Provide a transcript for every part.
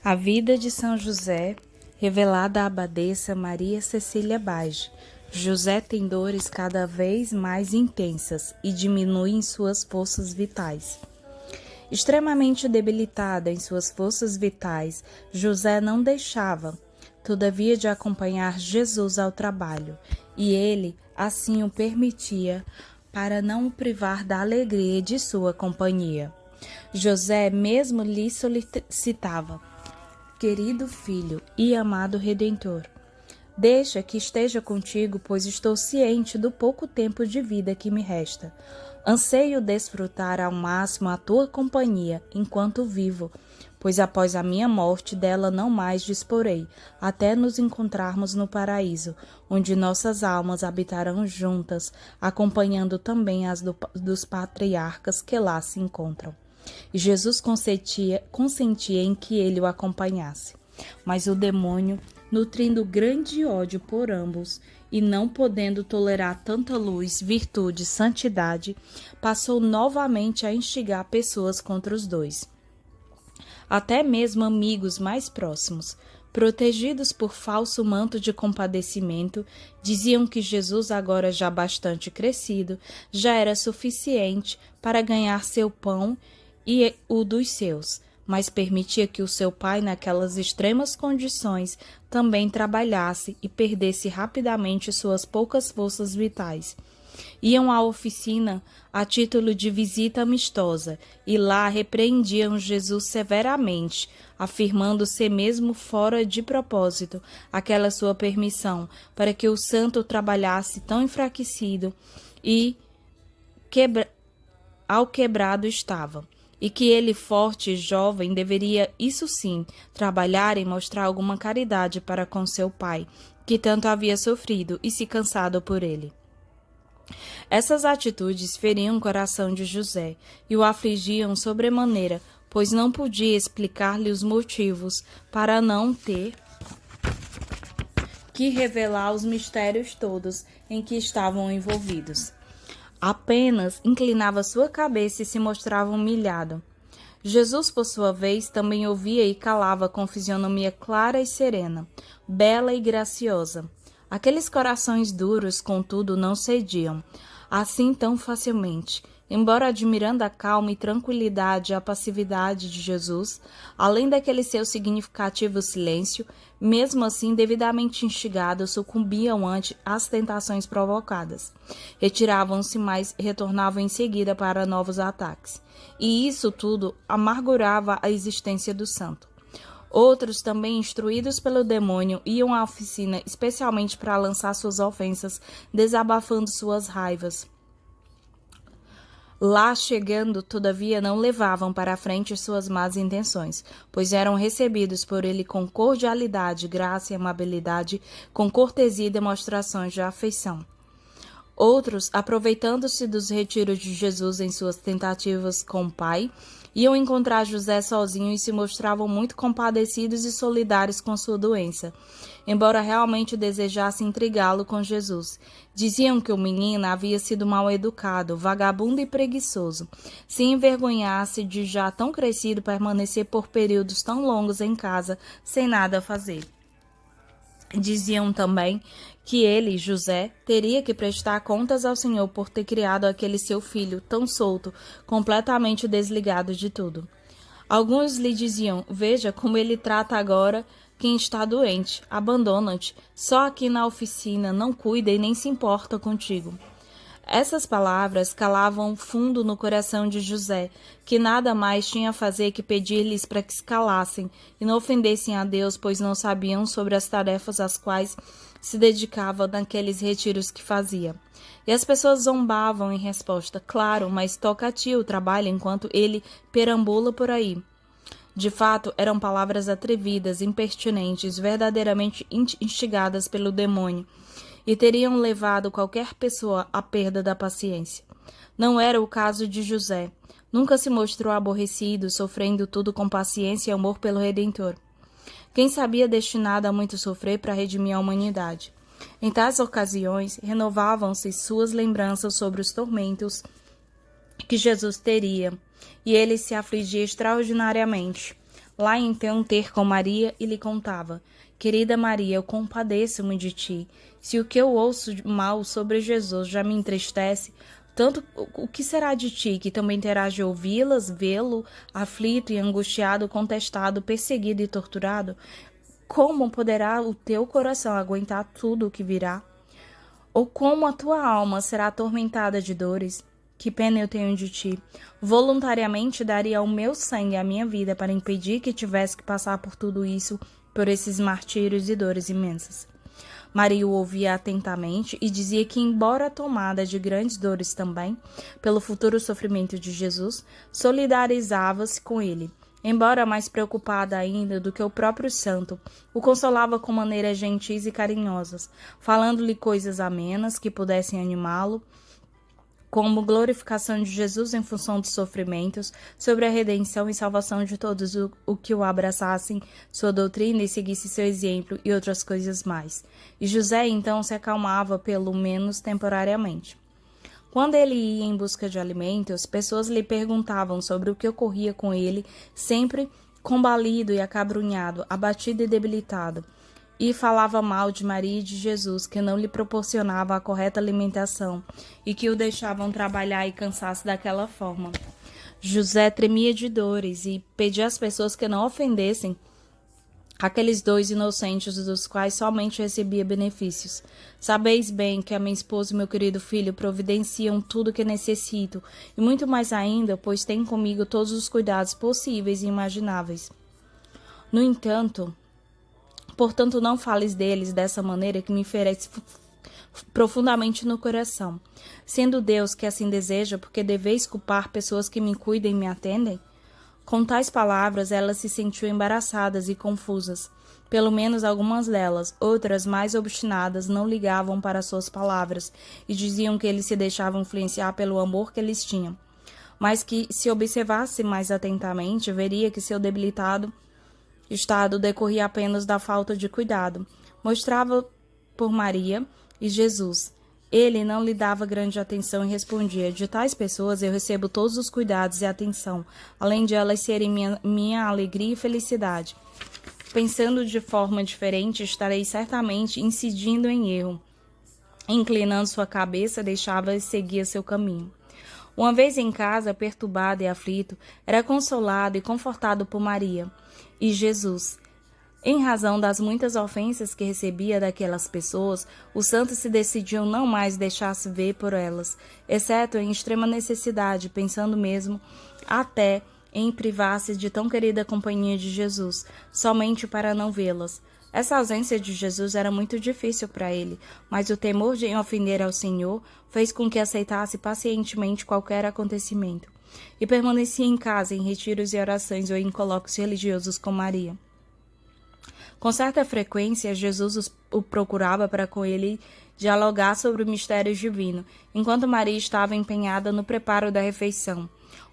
A vida de São José, revelada à abadesa Maria Cecília Bage. José tem dores cada vez mais intensas e diminuem suas forças vitais. Extremamente debilitada em suas forças vitais, José não deixava, todavia, de acompanhar Jesus ao trabalho, e ele assim o permitia para não o privar da alegria de sua companhia. José mesmo lhe solicitava: querido filho e amado Redentor, deixa que esteja contigo, pois estou ciente do pouco tempo de vida que me resta. Anseio desfrutar ao máximo a tua companhia enquanto vivo, pois após a minha morte dela não mais disporei, até nos encontrarmos no paraíso, onde nossas almas habitarão juntas, acompanhando também as dos patriarcas que lá se encontram. E Jesus consentia em que ele o acompanhasse. Mas o demônio, nutrindo grande ódio por ambos, e não podendo tolerar tanta luz, virtude, santidade, passou novamente a instigar pessoas contra os dois. Até mesmo amigos mais próximos, protegidos por falso manto de compadecimento, diziam que Jesus, agora já bastante crescido, já era suficiente para ganhar seu pão e o dos seus, mas permitia que o seu pai, naquelas extremas condições, também trabalhasse e perdesse rapidamente suas poucas forças vitais. Iam à oficina a título de visita amistosa e lá repreendiam Jesus severamente, afirmando ser mesmo fora de propósito aquela sua permissão, para que o santo trabalhasse tão enfraquecido e ao quebrado estava. E que ele, forte e jovem, deveria, isso sim, trabalhar e mostrar alguma caridade para com seu pai, que tanto havia sofrido e se cansado por ele. Essas atitudes feriam o coração de José e o afligiam sobremaneira, pois não podia explicar-lhe os motivos para não ter que revelar os mistérios todos em que estavam envolvidos. Apenas inclinava sua cabeça e se mostrava humilhado. Jesus, por sua vez, também ouvia e calava com fisionomia clara e serena, bela e graciosa. Aqueles corações duros, contudo, não cediam assim tão facilmente. Embora admirando a calma e tranquilidade e a passividade de Jesus, além daquele seu significativo silêncio, mesmo assim devidamente instigados, sucumbiam ante as tentações provocadas. Retiravam-se, mas retornavam em seguida para novos ataques. E isso tudo amargurava a existência do santo. Outros, também instruídos pelo demônio, iam à oficina especialmente para lançar suas ofensas, desabafando suas raivas. Lá chegando, todavia, não levavam para a frente suas más intenções, pois eram recebidos por ele com cordialidade, graça e amabilidade, com cortesia e demonstrações de afeição. Outros, aproveitando-se dos retiros de Jesus em suas tentativas com o Pai, iam encontrar José sozinho e se mostravam muito compadecidos e solidários com sua doença, embora realmente desejassem intrigá-lo com Jesus. Diziam que o menino havia sido mal educado, vagabundo e preguiçoso, se envergonhasse de já tão crescido permanecer por períodos tão longos em casa sem nada fazer. Diziam também que ele, José, teria que prestar contas ao Senhor por ter criado aquele seu filho tão solto, completamente desligado de tudo. Alguns lhe diziam: veja como ele trata agora quem está doente, abandona-te, só aqui na oficina, não cuida e nem se importa contigo. Essas palavras calavam fundo no coração de José, que nada mais tinha a fazer que pedir-lhes para que se calassem e não ofendessem a Deus, pois não sabiam sobre as tarefas às quais se dedicava naqueles retiros que fazia. E as pessoas zombavam em resposta: claro, mas toca a ti o trabalho enquanto ele perambula por aí. De fato, eram palavras atrevidas, impertinentes, verdadeiramente instigadas pelo demônio, e teriam levado qualquer pessoa à perda da paciência. Não era o caso de José. Nunca se mostrou aborrecido, sofrendo tudo com paciência e amor pelo Redentor. Quem sabia destinado a muito sofrer para redimir a humanidade. Em tais ocasiões, renovavam-se suas lembranças sobre os tormentos que Jesus teria, e ele se afligia extraordinariamente. lá então ter com Maria e lhe contava: Querida Maria, eu compadeço-me de ti. Se o que eu ouço de mal sobre Jesus já me entristece, tanto o que será de ti, que também terás de ouvi-las, vê-lo, aflito e angustiado, contestado, perseguido e torturado? Como poderá o teu coração aguentar tudo o que virá? Ou como a tua alma será atormentada de dores? Que pena eu tenho de ti. Voluntariamente daria o meu sangue e a minha vida para impedir que tivesse que passar por tudo isso, por esses martírios e dores imensas. Maria o ouvia atentamente e dizia que, embora tomada de grandes dores também, pelo futuro sofrimento de Jesus, solidarizava-se com ele. Embora mais preocupada ainda do que o próprio santo, o consolava com maneiras gentis e carinhosas, falando-lhe coisas amenas que pudessem animá-lo, como glorificação de Jesus em função dos sofrimentos, sobre a redenção e salvação de todos o que o abraçassem, sua doutrina e seguisse seu exemplo e outras coisas mais. E José então se acalmava, pelo menos temporariamente. Quando ele ia em busca de alimentos, pessoas lhe perguntavam sobre o que ocorria com ele, sempre combalido e acabrunhado, abatido e debilitado, e falava mal de Maria e de Jesus, que não lhe proporcionava a correta alimentação e que o deixavam trabalhar e cansar-se daquela forma. José tremia de dores e pedia às pessoas que não ofendessem aqueles dois inocentes dos quais somente recebia benefícios. Sabeis bem que a minha esposa e meu querido filho providenciam tudo o que necessito, e muito mais ainda, pois têm comigo todos os cuidados possíveis e imagináveis. No entanto, portanto, não fales deles dessa maneira que me ferece profundamente no coração. Sendo Deus que assim deseja, porque deveis culpar pessoas que me cuidem e me atendem? Com tais palavras, ela se sentiu embaraçadas e confusas. Pelo menos algumas delas, outras mais obstinadas, não ligavam para suas palavras e diziam que ele se deixava influenciar pelo amor que eles tinham. Mas que, se observasse mais atentamente, veria que seu debilitado estado decorria apenas da falta de cuidado. Mostrava por Maria e Jesus. Ele não lhe dava grande atenção e respondia: de tais pessoas eu recebo todos os cuidados e atenção, além de elas serem minha alegria e felicidade. Pensando de forma diferente, estarei certamente incidindo em erro. Inclinando sua cabeça, deixava e seguia seu caminho. Uma vez em casa, perturbado e aflito, era consolado e confortado por Maria e Jesus. Em razão das muitas ofensas que recebia daquelas pessoas, o santo se decidiu não mais deixar-se ver por elas, exceto em extrema necessidade, pensando mesmo até em privar-se de tão querida companhia de Jesus, somente para não vê-las. Essa ausência de Jesus era muito difícil para ele, mas o temor de ofender ao Senhor fez com que aceitasse pacientemente qualquer acontecimento, e permanecia em casa, em retiros e orações ou em colóquios religiosos com Maria. Com certa frequência, Jesus o procurava para com ele dialogar sobre o mistério divino, enquanto Maria estava empenhada no preparo da refeição,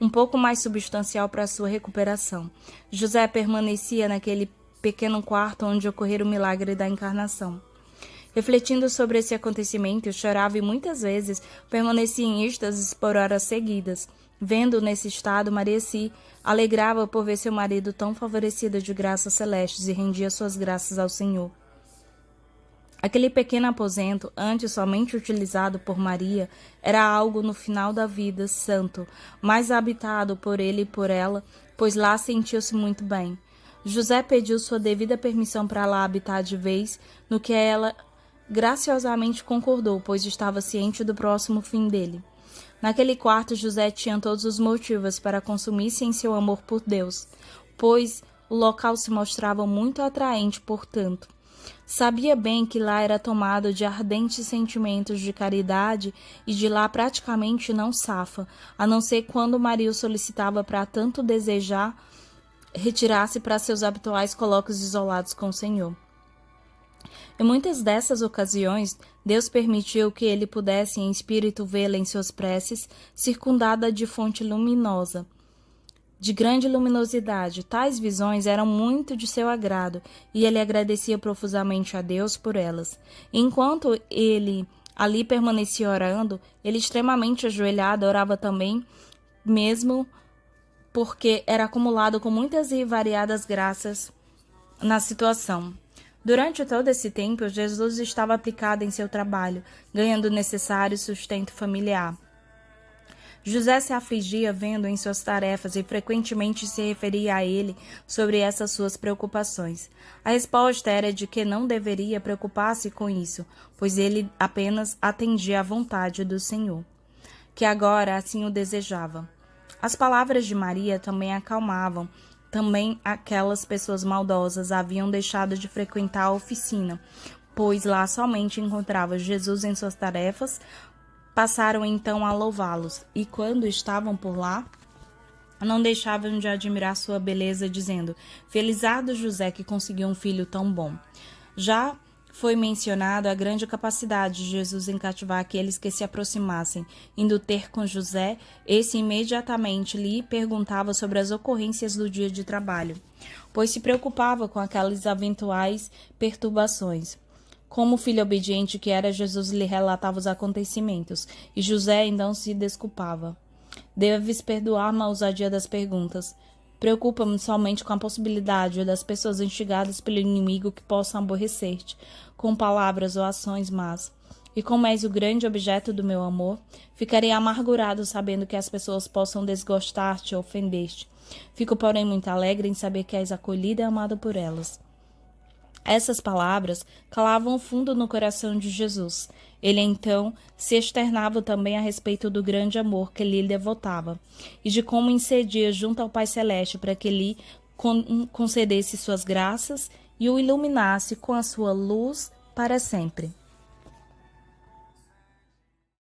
um pouco mais substancial para sua recuperação. José permanecia naquele pequeno quarto onde ocorrera o milagre da encarnação. Refletindo sobre esse acontecimento, chorava e muitas vezes permanecia em êxtase por horas seguidas. Vendo nesse estado, Maria se alegrava por ver seu marido tão favorecido de graças celestes e rendia suas graças ao Senhor. Aquele pequeno aposento, antes somente utilizado por Maria, era algo no final da vida santo, mais habitado por ele e por ela, pois lá sentiu-se muito bem. José pediu sua devida permissão para lá habitar de vez, no que ela graciosamente concordou, pois estava ciente do próximo fim dele. Naquele quarto, José tinha todos os motivos para consumir-se em seu amor por Deus, pois o local se mostrava muito atraente, portanto. Sabia bem que lá era tomado de ardentes sentimentos de caridade e de lá praticamente não safa, a não ser quando Maria o solicitava para tanto desejar retirar-se para seus habituais colóquios isolados com o Senhor. Em muitas dessas ocasiões, Deus permitiu que ele pudesse em espírito vê-la em suas preces, circundada de fonte luminosa, de grande luminosidade. Tais visões eram muito de seu agrado, e ele agradecia profusamente a Deus por elas. Enquanto ele ali permanecia orando, ele extremamente ajoelhado orava também, mesmo porque era acumulado com muitas e variadas graças na situação. Durante todo esse tempo, Jesus estava aplicado em seu trabalho, ganhando o necessário sustento familiar. José se afligia vendo em suas tarefas e frequentemente se referia a ele sobre essas suas preocupações. A resposta era de que não deveria preocupar-se com isso, pois ele apenas atendia à vontade do Senhor, que agora assim o desejava. As palavras de Maria também acalmavam. Também aquelas pessoas maldosas haviam deixado de frequentar a oficina, pois lá somente encontrava Jesus em suas tarefas. Passaram então a louvá-los, e quando estavam por lá, não deixavam de admirar sua beleza, dizendo: Felizardo José que conseguiu um filho tão bom. Já foi mencionado a grande capacidade de Jesus em cativar aqueles que se aproximassem. Indo ter com José, esse imediatamente lhe perguntava sobre as ocorrências do dia de trabalho, pois se preocupava com aquelas eventuais perturbações. Como filho obediente que era, Jesus lhe relatava os acontecimentos, e José então se desculpava. Deves perdoar-me a ousadia das perguntas. Preocupa-me somente com a possibilidade das pessoas instigadas pelo inimigo que possam aborrecer-te, com palavras ou ações más. E como és o grande objeto do meu amor, ficarei amargurado sabendo que as pessoas possam desgostar-te ou ofender-te. Fico, porém, muito alegre em saber que és acolhida e amada por elas. Essas palavras calavam fundo no coração de Jesus. Ele então se externava também a respeito do grande amor que lhe devotava e de como incidia junto ao Pai Celeste para que lhe concedesse suas graças e o iluminasse com a sua luz para sempre.